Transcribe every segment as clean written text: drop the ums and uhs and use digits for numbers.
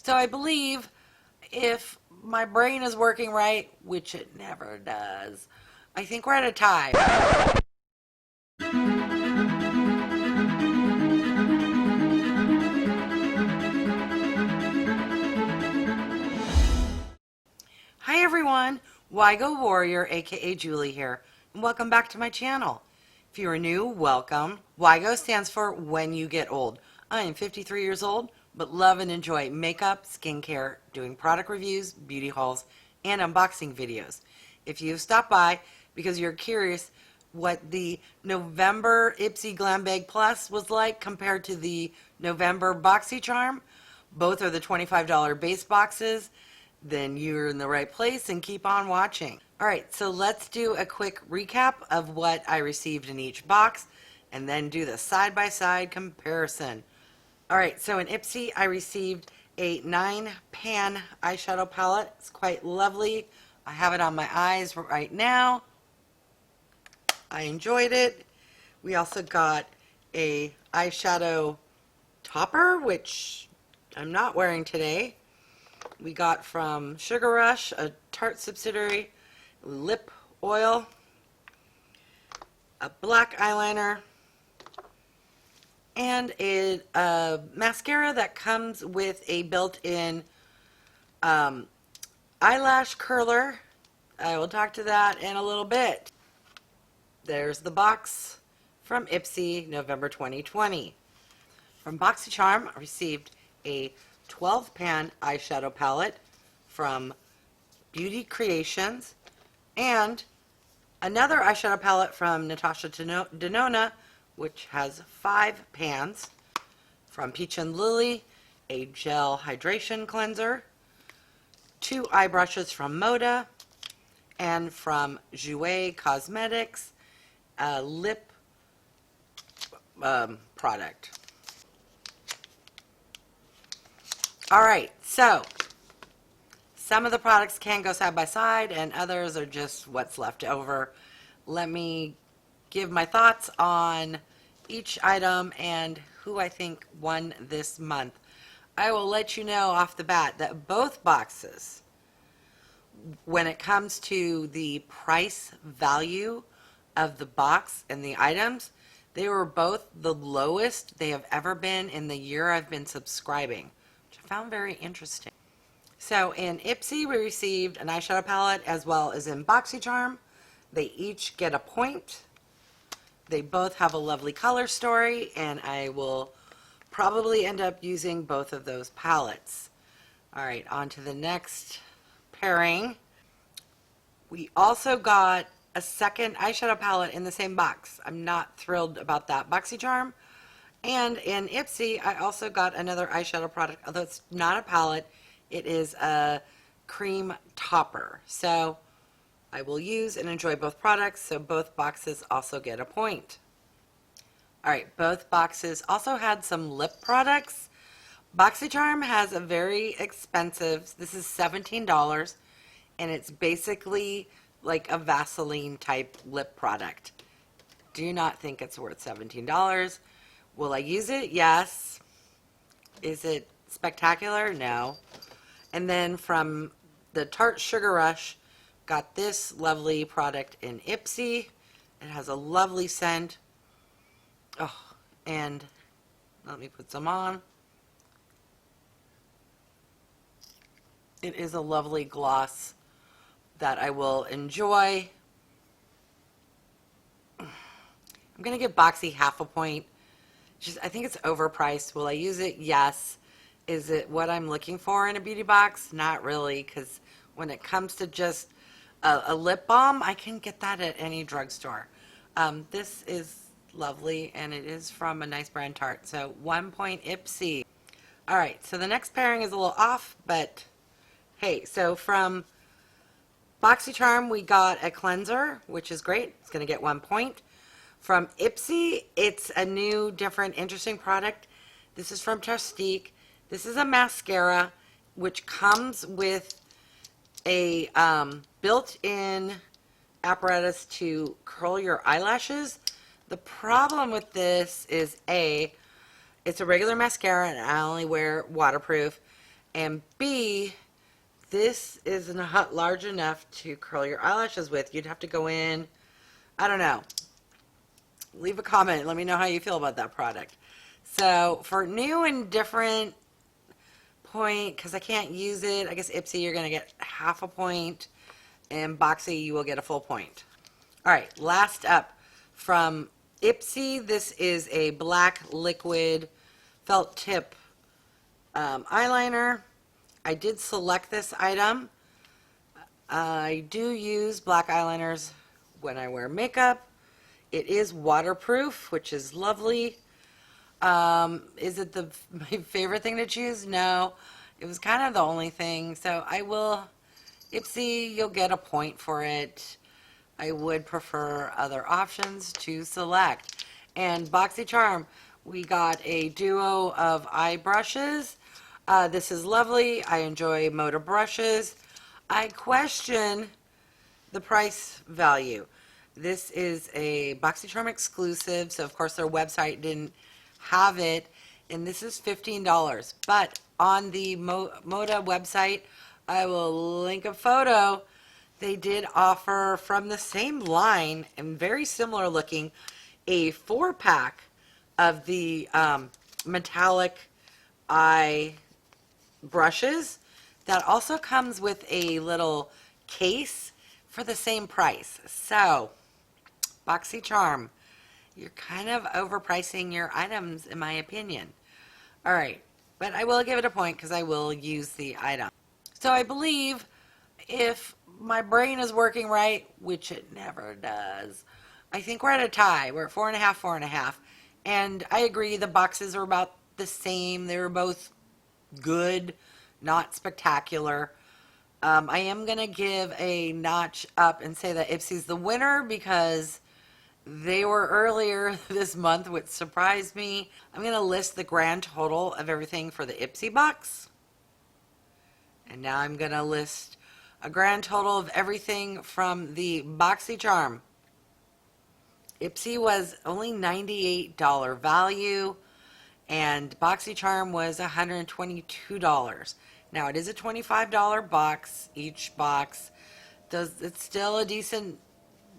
So I believe if my brain is working right, which it never does, I think we're at a tie. Hi everyone, Wygo Warrior aka Julie here, and welcome back to my channel. If you are new, welcome. Wygo stands for When You Get Old. I am 53 years old, but love and enjoy makeup, skincare, doing product reviews, beauty hauls, and unboxing videos. If you have stopped by because you're curious what the November Ipsy Glam Bag Plus was like compared to the November Boxycharm, both are the $25 base boxes, then you're in the right place and keep on watching. All right, so let's do a quick recap of what I received in each box and then do the side-by-side comparison. All right, so in Ipsy, I received a 9-pan eyeshadow palette. It's quite lovely. I have it on my eyes right now. I enjoyed it. We also got a eyeshadow topper, which I'm not wearing today. We got from Sugar Rush, a Tarte subsidiary, lip oil, a black eyeliner, and a mascara that comes with a built-in eyelash curler. I will talk to that in a little bit. There's the box from Ipsy, November 2020. From Boxycharm, I received a 12-pan eyeshadow palette from Beauty Creations and another eyeshadow palette from Natasha Denona, which has 5 pans. From Peach and Lily, a gel hydration cleanser, 2 eye brushes from Moda, and from Jouer Cosmetics, a lip product. All right, so some of the products can go side by side and others are just what's left over. Let me give my thoughts on each item and who I think won this month. I will let you know off the bat that both boxes, when it comes to the price value of the box and the items, they were both the lowest they have ever been in the year I've been subscribing. Found very interesting. So in Ipsy, we received an eyeshadow palette as well as in Boxycharm. They each get a point. They both have a lovely color story, and I will probably end up using both of those palettes. All right, on to the next pairing. We also got a second eyeshadow palette in the same box. I'm not thrilled about that. Boxycharm. And in Ipsy, I also got another eyeshadow product, although it's not a palette, it is a cream topper. So I will use and enjoy both products, so both boxes also get a point. All right, both boxes also had some lip products. Boxycharm has a very expensive, this is $17, and it's basically like a Vaseline type lip product. Do not think it's worth $17. Will I use it? Yes. Is it spectacular? No. And then from the Tarte Sugar Rush, got this lovely product in Ipsy. It has a lovely scent. Oh, and let me put some on. It is a lovely gloss that I will enjoy. I'm going to give Boxy half a point. I think it's overpriced. Will I use it? Yes. Is it what I'm looking for in a beauty box? Not really, because when it comes to just a lip balm, I can get that at any drugstore. This is lovely, and it is from a nice brand, Tarte. So 1 point Ipsy. All right, so the next pairing is a little off, but hey, so from Boxycharm, we got a cleanser, which is great. It's going to get 1 point. From Ipsy, it's a new, different, interesting product. This is from Trèstique. This is a mascara, which comes with a built-in apparatus to curl your eyelashes. The problem with this is, A, it's a regular mascara, and I only wear waterproof. And B, this is not large enough to curl your eyelashes with. You'd have to go in, I don't know. Leave a comment. Let me know how you feel about that product. So for new and different point, because I can't use it, I guess Ipsy, you're going to get half a point, and Boxy, you will get a full point. All right, last up from Ipsy, this is a black liquid felt tip eyeliner. I did select this item. I do use black eyeliners when I wear makeup. It is waterproof, which is lovely. Is it my favorite thing to choose? No. It was kind of the only thing. So I will, Ipsy, you'll get a point for it. I would prefer other options to select. And Boxycharm, we got a duo of eye brushes. This is lovely. I enjoy Moda brushes. I question the price value. This is a Boxycharm exclusive, so of course their website didn't have it, and this is $15. But on the Moda website, I will link a photo. They did offer from the same line and very similar looking a 4-pack of the metallic eye brushes that also comes with a little case for the same price. So Boxycharm, you're kind of overpricing your items in my opinion. All right, but I will give it a point because I will use the item. So I believe, if my brain is working right, which it never does, I think we're at a tie. We're at 4.5, 4.5. And I agree, the boxes are about the same. They were both good, not spectacular. I am going to give a notch up and say that Ipsy's the winner because they were earlier this month, which surprised me. I'm going to list the grand total of everything for the Ipsy box. And now I'm going to list a grand total of everything from the Boxycharm. Ipsy was only $98 value, and Boxycharm was $122. Now, it is a $25 box. Each box it's still a decent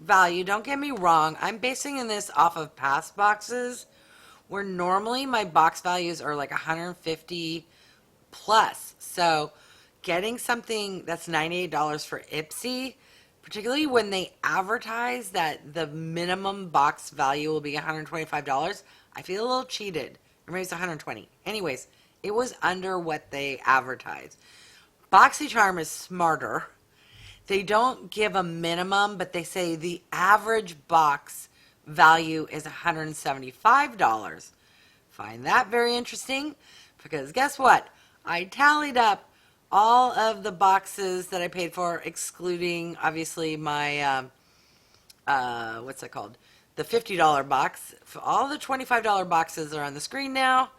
value. Don't get me wrong. I'm basing this off of past boxes where normally my box values are like $150 plus. So getting something that's $98 for Ipsy, particularly when they advertise that the minimum box value will be $125, I feel a little cheated. Or maybe it's $120. Anyways, it was under what they advertised. Boxycharm is smarter. They don't give a minimum, but they say the average box value is $175. Find that very interesting because guess what? I tallied up all of the boxes that I paid for, excluding obviously my, what's that called? The $50 box. All the $25 boxes are on the screen now.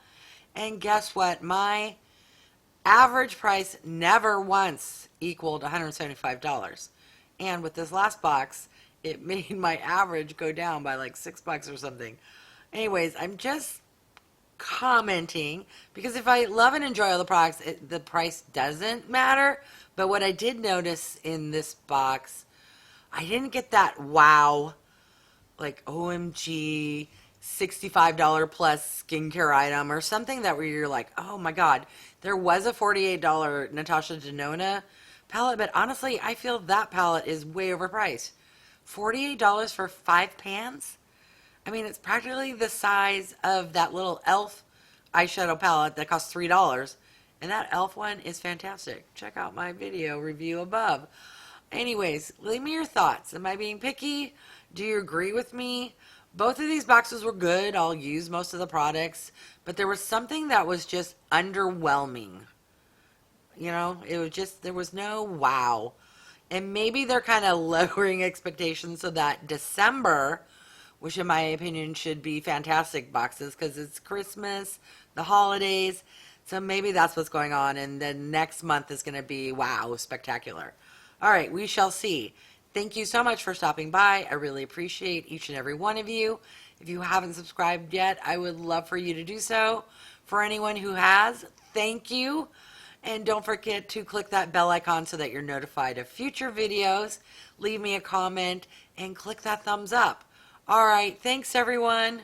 And guess what? My average price never once equaled $175. And with this last box, it made my average go down by like $6 or something. Anyways, I'm just commenting because if I love and enjoy all the products, the price doesn't matter. But what I did notice in this box, I didn't get that wow, like OMG, $65 plus skincare item or something that where you're like, oh my God. There was a $48 Natasha Denona palette, but honestly, I feel that palette is way overpriced. $48 for 5 pans? I mean, it's practically the size of that little e.l.f. eyeshadow palette that costs $3. And that e.l.f. one is fantastic. Check out my video review above. Anyways, leave me your thoughts. Am I being picky? Do you agree with me? Both of these boxes were good. I'll use most of the products. But there was something that was just underwhelming. You know, it was just, there was no wow. And maybe they're kind of lowering expectations so that December, which in my opinion should be fantastic boxes because it's Christmas, the holidays. So maybe that's what's going on. And then next month is going to be, wow, spectacular. All right, we shall see. Thank you so much for stopping by. I really appreciate each and every one of you. If you haven't subscribed yet, I would love for you to do so. For anyone who has, thank you. And don't forget to click that bell icon so that you're notified of future videos. Leave me a comment and click that thumbs up. All right, thanks everyone.